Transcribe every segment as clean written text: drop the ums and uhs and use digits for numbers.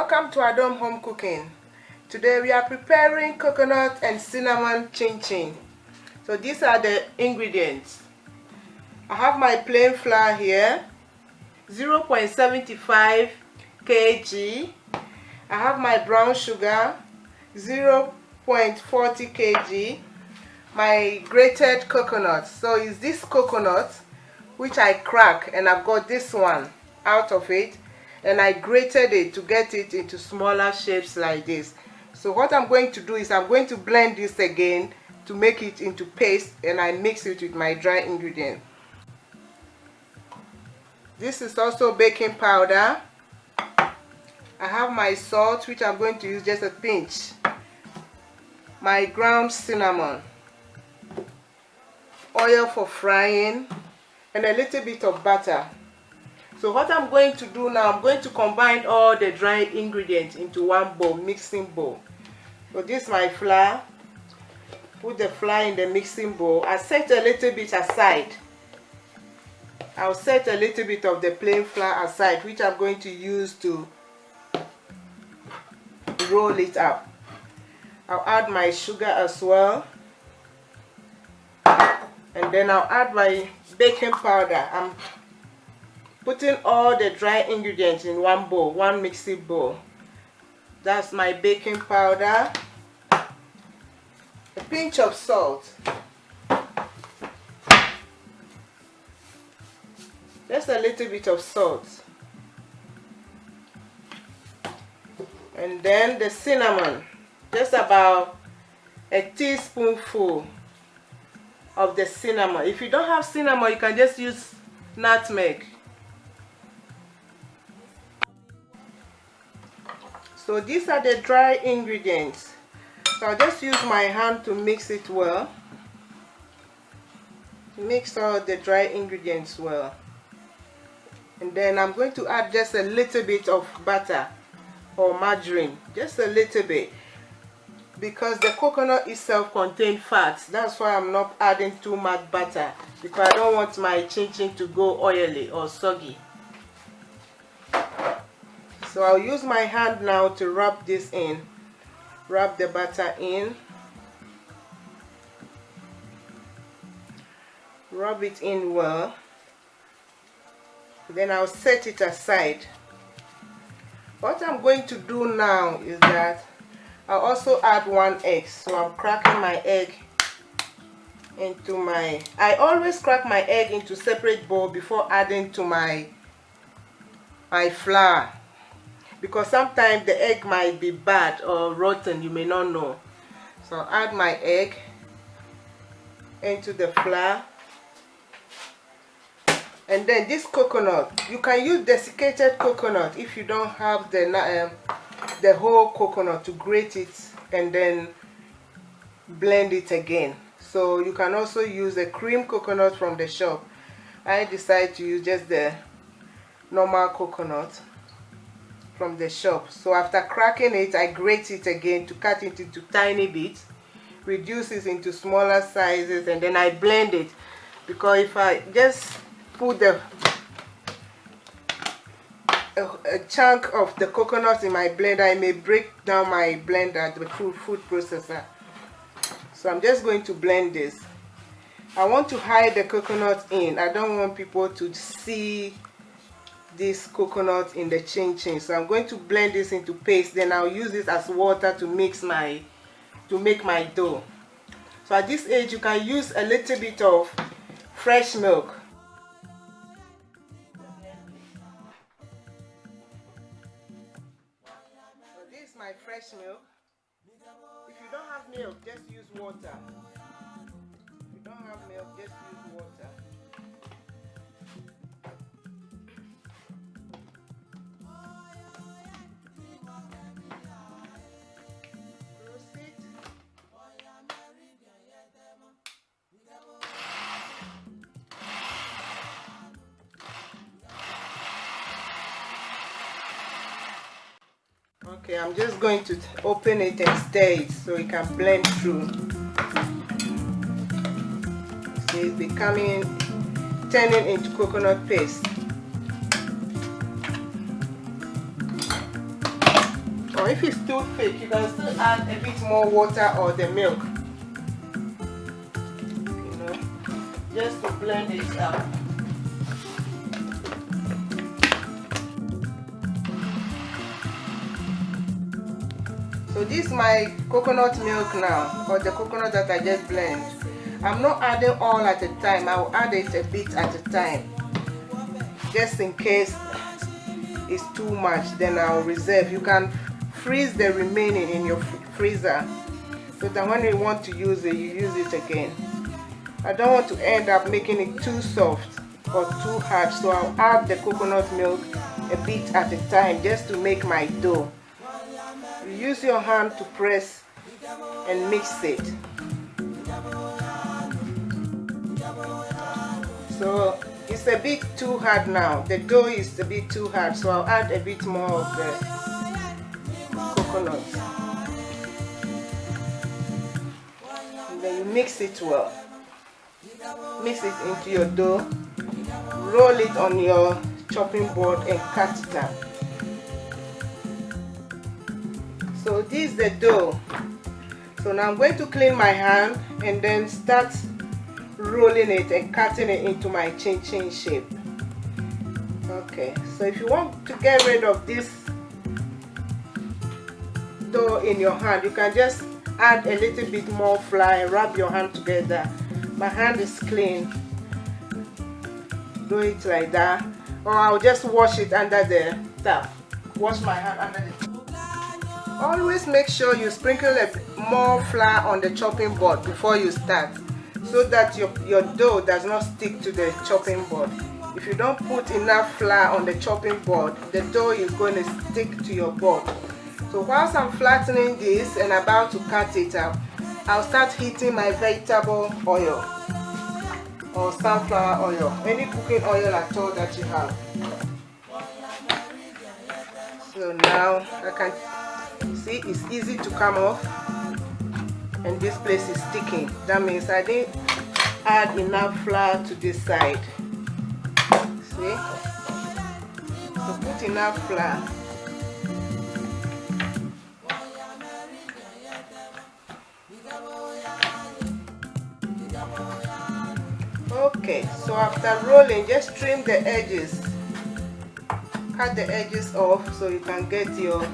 Welcome to Adom Home Cooking. Today we are preparing coconut and cinnamon chin chin. So these are the ingredients. I have my plain flour here, 0.75 kg. I have my brown sugar, 0.40 kg. My grated coconut. So it's this coconut which I crack, and I've got this one out of it, and I grated it to get it into smaller shapes like this. So what I'm going to do is I'm going to blend this again to make it into paste, and I mix it with my dry ingredient. This is also baking powder. I have my salt, which I'm going to use just a pinch. My ground cinnamon, oil for frying, and a little bit of butter. So what I'm going to do now, I'm going to combine all the dry ingredients into one bowl, mixing bowl. So this is my flour. Put the flour in the mixing bowl. I set a little bit aside. I'll set a little bit of the plain flour aside, which I'm going to use to roll it up. I'll add my sugar as well. And then I'll add my baking powder. I'm putting all the dry ingredients in one bowl, one mixing bowl. That's my baking powder. A pinch of salt. Just a little bit of salt. And then the cinnamon. Just about a teaspoonful of the cinnamon. If you don't have cinnamon, you can just use nutmeg. So these are the dry ingredients. So I'll just use my hand to mix it well. Mix all the dry ingredients well. And then I'm going to add just a little bit of butter or margarine. Just a little bit. Because the coconut itself contains fats. That's why I'm not adding too much butter. Because I don't want my chin chin to go oily or soggy. So I'll use my hand now to rub this in. Rub the butter in. Rub it in well. Then I'll set it aside. What I'm going to do now is that I'll also add one egg. So I'm cracking my egg into my... I always crack my egg into separate bowl before adding to my flour. Because sometimes the egg might be bad or rotten, you may not know. So I'll add my egg into the flour. And then this coconut, you can use desiccated coconut if you don't have the whole coconut, to grate it and then blend it again. So you can also use a cream coconut from the shop. I decided to use just the normal coconut from the shop. So after cracking it, I grate it again to cut it into tiny bits, reduce it into smaller sizes, and then I blend it. Because if I just put a chunk of the coconut in my blender, I may break down my blender, the food processor. So I'm just going to blend this. I want to hide the coconut in. I don't want people to see this coconut in the chin chin. So I'm going to blend this into paste. Then I'll use this as water to make my dough. So at this age, you can use a little bit of fresh milk. My fresh milk. If you don't have milk, just use water. If you don't have milk, just use water. Proceed. Okay, I'm just going to open it and stir it so it can blend through. See, it's turning into coconut paste. If it's too thick, you can still add a bit more water or the milk, you know, just to blend it up. So this is my coconut milk now, or the coconut that I just blend. I'm not adding all at a time. I will add it a bit at a time, just in case it's too much. Then I'll reserve. You can freeze the remaining in your freezer, so that when you want to use it, you use it again. I don't want to end up making it too soft or too hard, so I'll add the coconut milk a bit at a time, just to make my dough. You use your hand to press and mix it. So it's a bit too hard now. The dough is a bit too hard, so I'll add a bit more of the coconut. And then you mix it well. Mix it into your dough. Roll it on your chopping board and cut it up. So this is the dough. So now I'm going to clean my hand and then start rolling it and cutting it into my chin-chin shape. Okay, so if you want to get rid of this dough in your hand, you can just add a little bit more flour and rub your hand together. My hand is clean. Do it like that, or I'll just wash it under the tap. Wash my hand under the tap. Always make sure you sprinkle more flour on the chopping board before you start, so that your dough does not stick to the chopping board. If you don't put enough flour on the chopping board, the dough is going to stick to your board. So whilst I'm flattening this and about to cut it up, I'll start heating my vegetable oil or sunflower oil, any cooking oil at all that you have. So now I can see it's easy to come off, and this place is sticking. That means I didn't add enough flour to this side. See? So put enough flour. Okay, so after rolling, just trim the edges. Cut the edges off so you can get your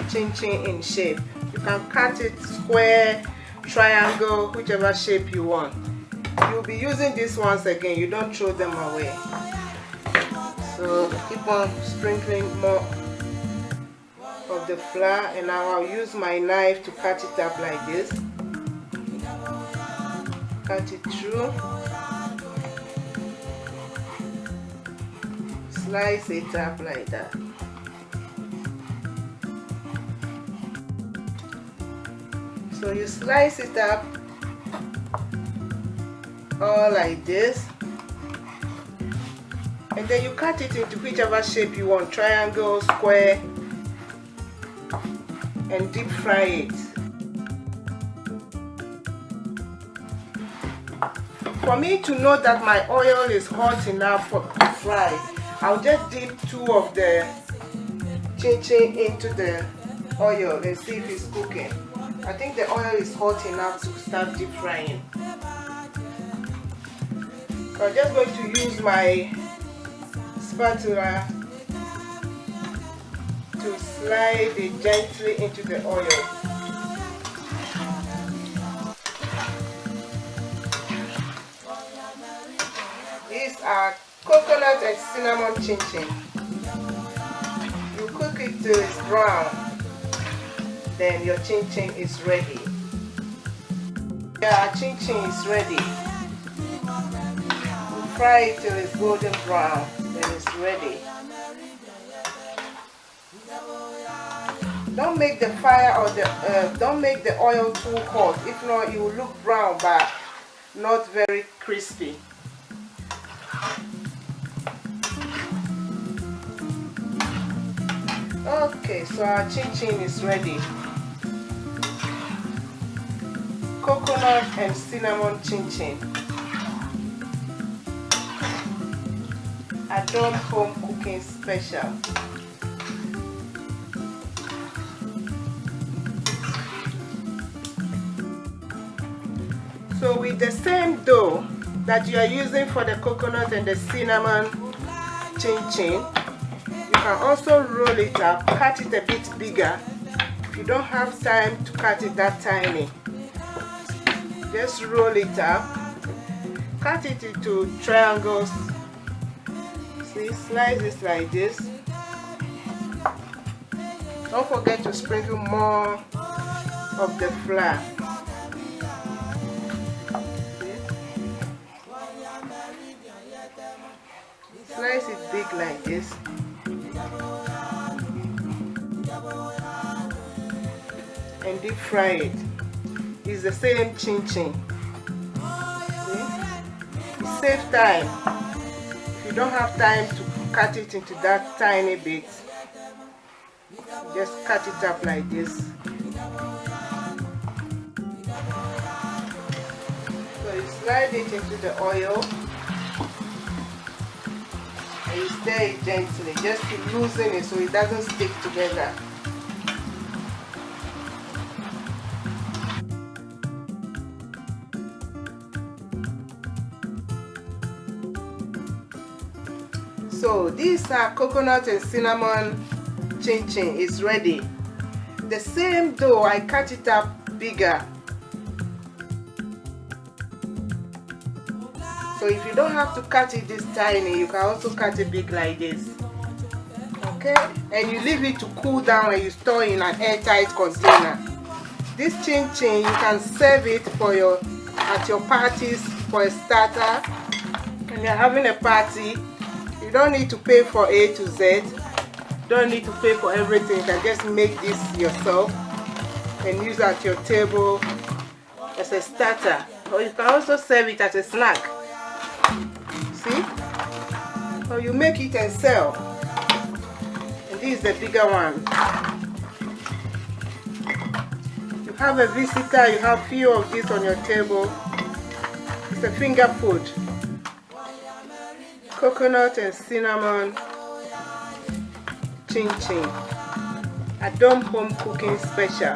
chin-chin in shape. You can cut it square, triangle, whichever shape you want. You'll be using these ones again. You don't throw them away. So keep on sprinkling more of the flour, and now I'll use my knife to cut it up like this. Cut it through. Slice it up like that. So you slice it up all like this, and then you cut it into whichever shape you want, triangle, square, and deep fry it. For me to know that my oil is hot enough to fry, I'll just dip 2 of the chin-chin into the oil and see if it's cooking. I think the oil is hot enough to start deep frying. So I'm just going to use my spatula to slide it gently into the oil. These are coconut and cinnamon chin-chin. You cook it till it's brown, then your chin-chin is ready. Yeah, chin-chin is ready. You fry it till it's golden brown, then it's ready. Don't make the fire or don't make the oil too hot. If not, it will look brown but not very crispy. Okay, so our chin-chin is ready. Coconut and cinnamon chin-chin. Adom home cooking special. So with the same dough that you are using for the coconut and the cinnamon chin chin, you can also roll it up, cut it a bit bigger. If you don't have time to cut it that tiny, just roll it up, cut it into triangles. See, slice it like this. Don't forget to sprinkle more of the flour. Slice it big like this. And deep fry it. It's the same chin chin. It saves time. If you don't have time to cut it into that tiny bit, just cut it up like this. So you slide it into the oil and you stir it gently just to loosen it so it doesn't stick together. So these are coconut and cinnamon chin chin is ready. The same dough, I cut it up bigger. So if you don't have to cut it this tiny, you can also cut it big like this. Okay? And you leave it to cool down and you store in an airtight container. This chin chin, you can serve it for at your parties for a starter. When you're having a party, you don't need to pay for A to Z. Don't need to pay for everything. You can just make this yourself and use at your table as a starter. Or you can also serve it as a snack. See? So you make it and sell. And this is the bigger one. You have a visitor, you have few of this on your table. It's a finger food. Coconut and cinnamon chin chin. A Dom home cooking special.